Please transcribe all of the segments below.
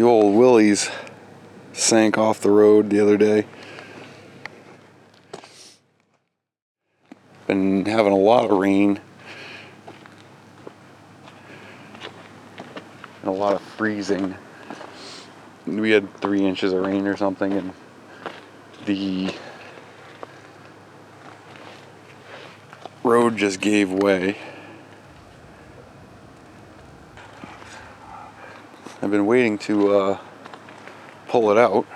The old Willys sank off the road the other day. Been having a lot of rain and a lot of freezing. We had 3 inches of rain or something, and the road just gave way. I've been waiting to pull it out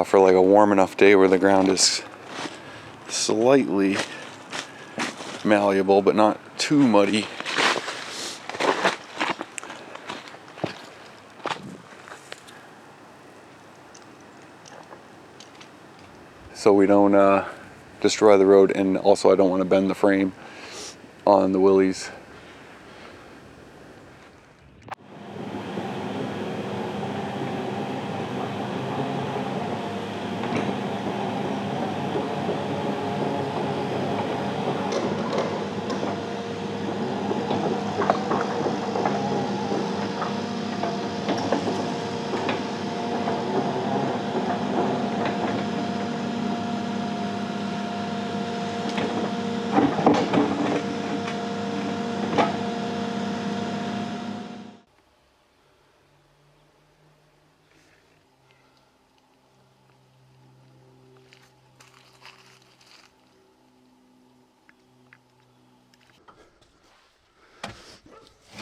for like a warm enough day where the ground is slightly malleable but not too muddy. So we don't destroy the road, and also I don't want to bend the frame on the Willys.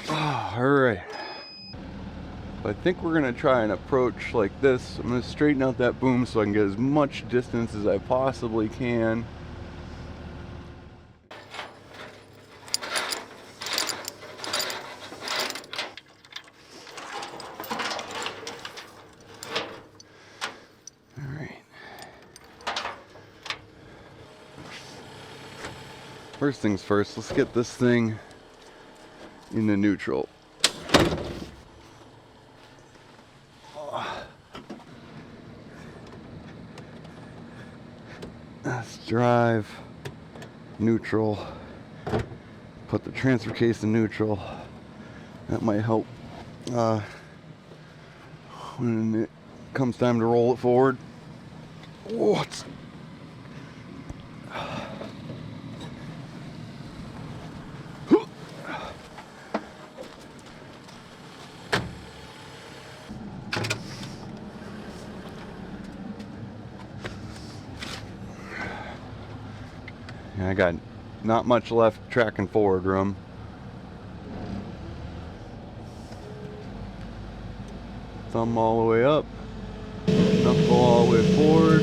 Alright, I think we're going to try an approach like this. I'm going to straighten out that boom so I can get as much distance as I possibly can. Alright. First things first, let's get this thing into neutral. Let's drive, neutral, put the transfer case in neutral. That might help when it comes time to roll it forward. What? I got not much left tracking forward room. Thumb all the way up, knuckle all the way forward.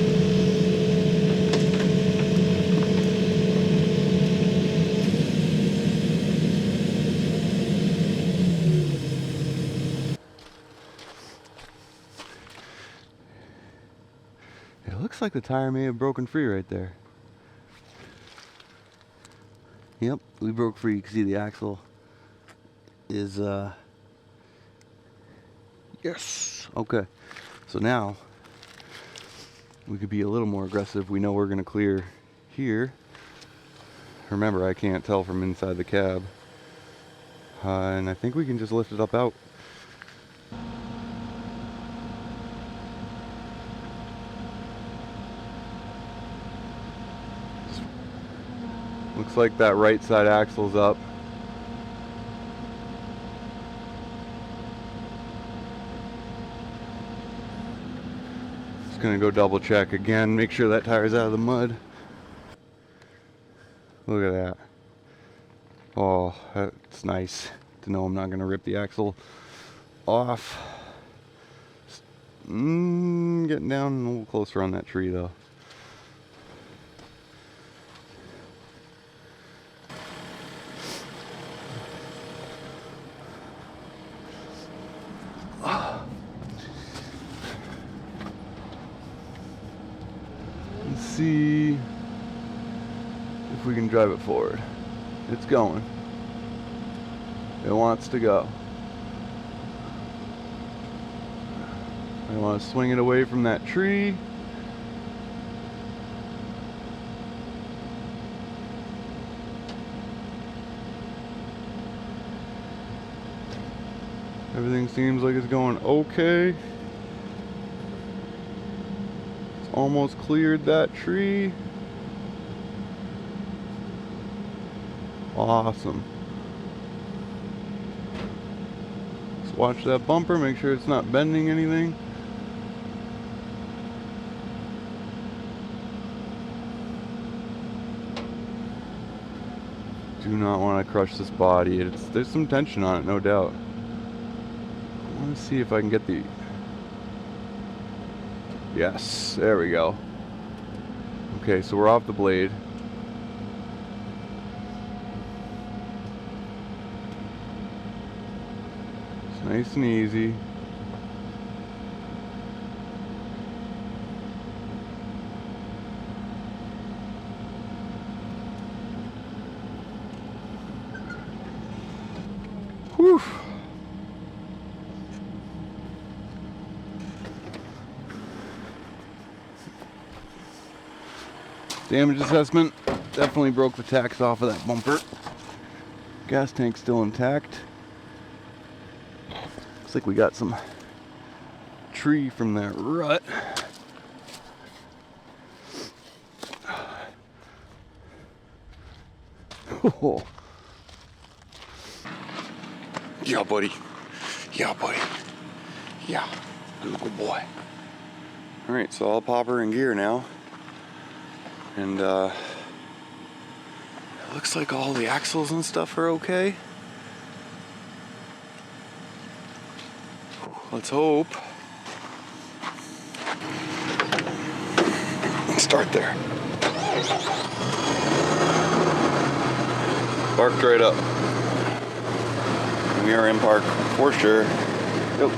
It looks like the tire may have broken free right there. Yep, we broke free. You can see the axle is, yes. Okay, so now we could be a little more aggressive. We know we're going to clear here. Remember, I can't tell from inside the cab. And I think we can just lift it up out. Looks like that right side axle's up. Just gonna go double check again, make sure that tire's out of the mud. Look at that. Oh, that's nice to know I'm not gonna rip the axle off. Getting down a little closer on that tree though. See if we can drive it forward. It's going. It wants to go. I want to swing it away from that tree. Everything seems like it's going okay. It's almost cleared that tree. Awesome. Let's watch that bumper, make sure it's not bending anything. Do not want to crush this body. There's some tension on it, no doubt. I want to see if I can get the... Yes, there we go. Okay, so we're off the blade. It's nice and easy. Whew. Damage assessment. Definitely broke the tacks off of that bumper. Gas tank still intact. Looks like we got some tree from that rut. Oh. Yeah, buddy. Yeah, buddy. Yeah, good boy. All right, so all popper in gear now. And it looks like all the axles and stuff are okay. Let's hope. Start there. Parked right up. We are in park for sure. Yep.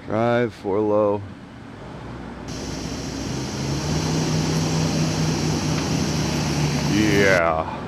Drive 4 low. Yeah.